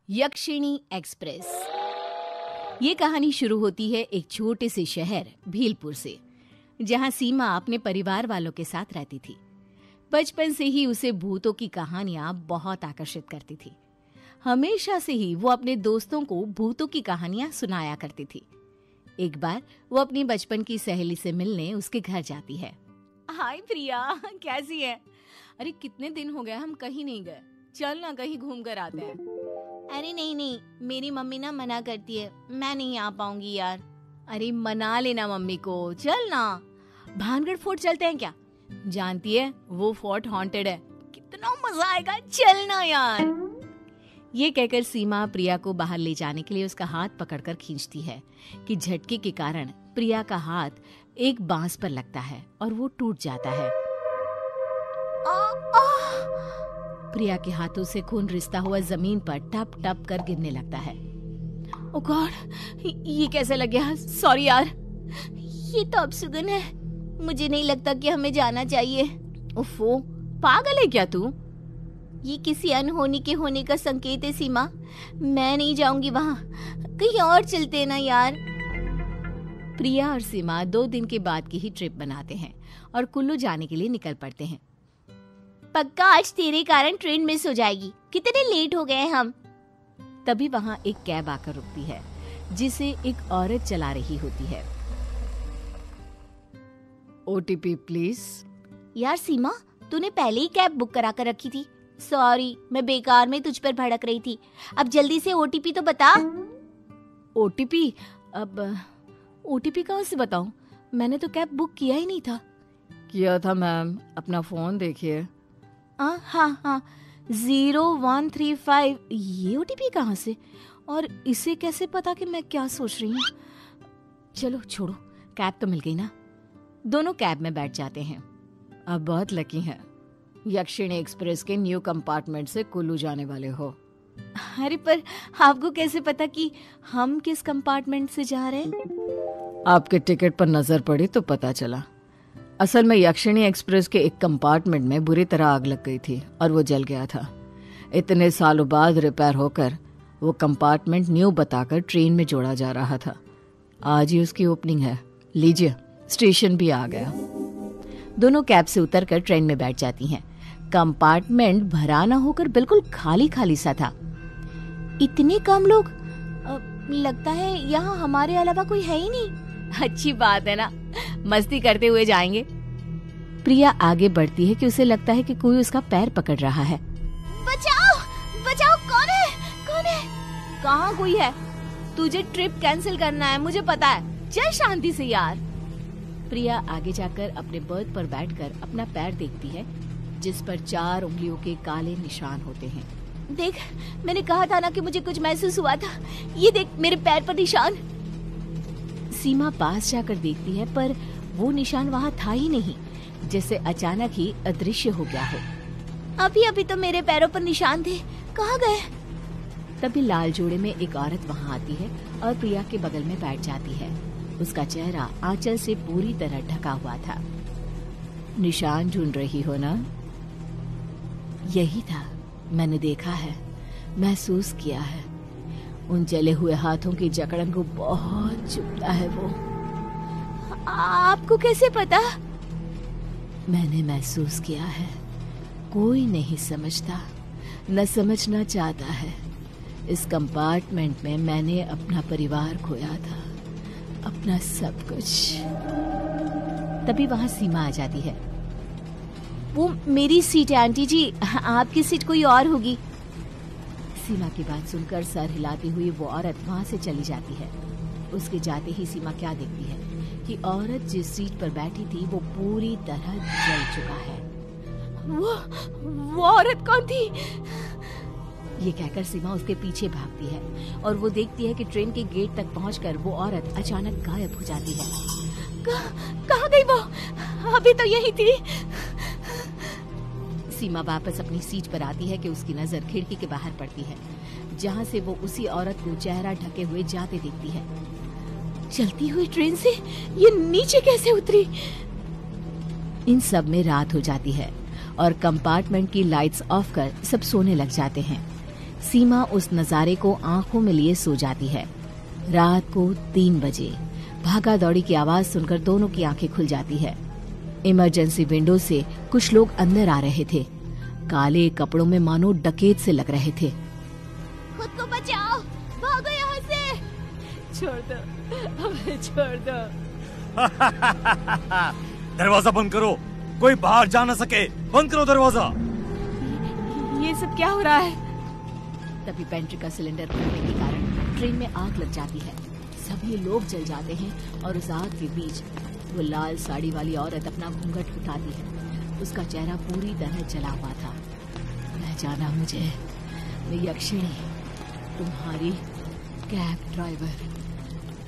यक्षिणी express. ये कहानी शुरू होती है एक छोटे से शहर भीलपुर से, जहां सीमा अपने परिवार वालों के साथ रहती थी। बचपन से ही उसे भूतों की कहानियां बहुत आकर्षित करती थी। हमेशा से ही वो अपने दोस्तों को भूतों की कहानियां सुनाया करती थी। एक बार वो अपनी बचपन की सहेली से मिलने उसके घर जाती है। हाय प्रिया, कैसी है? अरे कितने दिन हो गए हम कहीं नहीं गए, चल ना कहीं घूम कर आते हैं। अरे नहीं, मेरी मम्मी ना मना करती है, मैं नहीं आ पाऊंगी यार। अरे मना लेना मम्मी को, चल ना। भानगढ़ फोर्ट चलते हैं क्या? जानती है वो फोर्ट हॉन्टेड है, कितना मजा आएगा, चल ना यार। ये कहकर सीमा प्रिया को बाहर ले जाने के लिए उसका हाथ पकड़कर खींचती है कि झटके के कारण प्रिया का हाथ एक बांस पर लगता है और वो टूट जाता है। प्रिया के हाथों से खून रिसता हुआ जमीन पर टप टप कर गिरने लगता है। ओ गॉड, ये कैसे लग गया? सॉरी यार। ये तो अपशगुन है, मुझे नहीं लगता कि हमें जाना चाहिए। ओफो, पागल है क्या तू? ये किसी अनहोनी के होने का संकेत है सीमा, मैं नहीं जाऊंगी वहाँ, कहीं और चलते ना यार। प्रिया और सीमा 2 दिन के बाद की ही ट्रिप बनाते हैं और कुल्लू जाने के लिए निकल पड़ते हैं। पक्का आज तेरे कारण ट्रेन मिस हो जाएगी, कितने लेट हो गए हम। तभी वहाँ एक कैब आकर रुकती है जिसे एक औरत चला रही होती है। OTP please. यार सीमा, तूने पहले ही कैब बुक करा कर रखी थी। सॉरी, मैं बेकार में तुझ पर भड़क रही थी। अब जल्दी से OTP तो बता। OTP? अब OTP कहाँ से बताऊं? मैंने तो कैब बुक किया ही नहीं था। किया था मैम, अपना फोन देखिए। हाँ, 0135। ये OTP कहाँ से? और इसे कैसे पता कि मैं क्या सोच रही हूँ? चलो छोड़ो, कैब तो मिल गई ना। दोनों कैब में बैठ जाते हैं। अब बहुत लकी हैं, यक्षिणी एक्सप्रेस के न्यू कंपार्टमेंट से कुल्लू जाने वाले हो। अरे पर आपको कैसे पता कि हम किस कंपार्टमेंट से जा रहे हैं? आपके टिकट पर नजर पड़ी तो पता चला। असल में यक्षिणी एक्सप्रेस के एक कंपार्टमेंट में बुरी तरह आग लग गई थी और वो जल गया था। इतने सालों बाद रिपेयर होकर वो कंपार्टमेंट न्यू बताकर ट्रेन में जोड़ा जा रहा था। आज ही उसकी ओपनिंग है। लीजिए, स्टेशन भी आ गया। दोनों कैब से उतरकर ट्रेन में बैठ जाती हैं। कंपार्टमेंट भरा ना होकर बिल्कुल खाली खाली सा था। इतने कम लोग? लगता है यहाँ हमारे अलावा कोई है ही नहीं। अच्छी बात है ना, मस्ती करते हुए जाएंगे। प्रिया आगे बढ़ती है कि उसे लगता है कि कोई उसका पैर पकड़ रहा है। बचाओ, बचाओ, कौन है? कहाँ कोई है? तुझे ट्रिप कैंसिल करना है, मुझे पता है। चल शांति से यार। प्रिया आगे जाकर अपने बर्थ पर बैठकर अपना पैर देखती है जिस पर 4 उंगलियों के काले निशान होते हैं। देख, मैंने कहा था ना कि मुझे कुछ महसूस हुआ था। ये देख मेरे पैर पर निशान। सीमा पास जाकर देखती है पर वो निशान वहाँ था ही नहीं, जैसे अचानक ही अदृश्य हो गया हो। अभी तो मेरे पैरों पर निशान थे, कहाँ गए? तभी लाल जोड़े में एक औरत वहाँ आती है और प्रिया के बगल में बैठ जाती है। उसका चेहरा आंचल से पूरी तरह ढका हुआ था। निशान ढूंढ रही हो ना? यही था, मैंने देखा है, महसूस किया है। उन जले हुए हाथों की जकड़न को बहुत चुभता है वो। आपको कैसे पता? मैंने महसूस किया है। कोई नहीं समझता, न समझना चाहता है। इस कंपार्टमेंट में मैंने अपना परिवार खोया था, अपना सब कुछ। तभी वहाँ सीमा आ जाती है। वो मेरी सीट है आंटी जी, आपकी सीट कोई और होगी। सीमा की बात सुनकर सर हिलाती हुई वो औरत वहाँ से चली जाती है। उसके जाते ही सीमा क्या देखती है कि औरत जिस सीट पर बैठी थी वो पूरी तरह जल चुका है। वो औरत कौन थी? ये कहकर सीमा उसके पीछे भागती है और वो देखती है कि ट्रेन के गेट तक पहुंचकर वो औरत अचानक गायब हो जाती है। कहाँ गई वो? अभी तो यही थी। सीमा वापस अपनी सीट पर आती है कि उसकी नजर खिड़की के बाहर पड़ती है, जहाँ से वो उसी औरत को चेहरा ढके हुए जाते देखती है। चलती हुई ट्रेन से ये नीचे कैसे उतरी? इन सब में रात हो जाती है और कंपार्टमेंट की लाइट्स ऑफ कर सब सोने लग जाते हैं। सीमा उस नजारे को आंखों में लिए सो जाती है। रात को 3 बजे भागा दौड़ी की आवाज सुनकर दोनों की आंखें खुल जाती है। इमरजेंसी विंडो से कुछ लोग अंदर आ रहे थे। काले कपड़ों में मानो डकैत से लग रहे थे। खुद को बचाओ, भागो यहाँ से। छोड़ दो, हमें छोड़ दो। दरवाजा बंद करो, कोई बाहर जा न सके। बंद करो दरवाजा। ये सब क्या हो रहा है? तभी पेंट्री का सिलेंडर खुलने के कारण ट्रेन में आग लग जाती है। सभी लोग जल जाते हैं और उस आग के बीच वो लाल साड़ी वाली औरत अपना घूंघट उठाती है। उसका चेहरा पूरी तरह जला हुआ था। पहचाना मुझे? मैं यक्षिणी, तुम्हारी कैब ड्राइवर।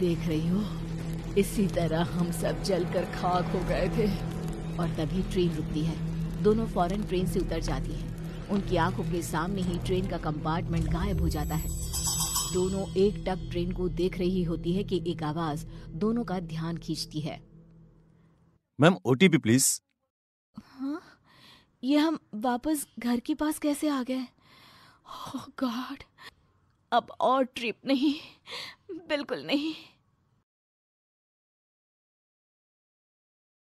देख रही हो, इसी तरह हम सब जलकर खाक हो गए थे। और तभी ट्रेन रुकती है। दोनों फौरन ट्रेन से उतर जाती हैं। उनकी आंखों के सामने ही ट्रेन का कंपार्टमेंट गायब हो जाता है। दोनों एक टक ट्रेन को देख रही होती है कि एक आवाज दोनों का ध्यान खींचती है। Ma'am, OTP please. हाँ? ये हम वापस घर के पास कैसे आ गए? ओह गॉड, अब और ट्रिप नहीं, बिल्कुल नहीं।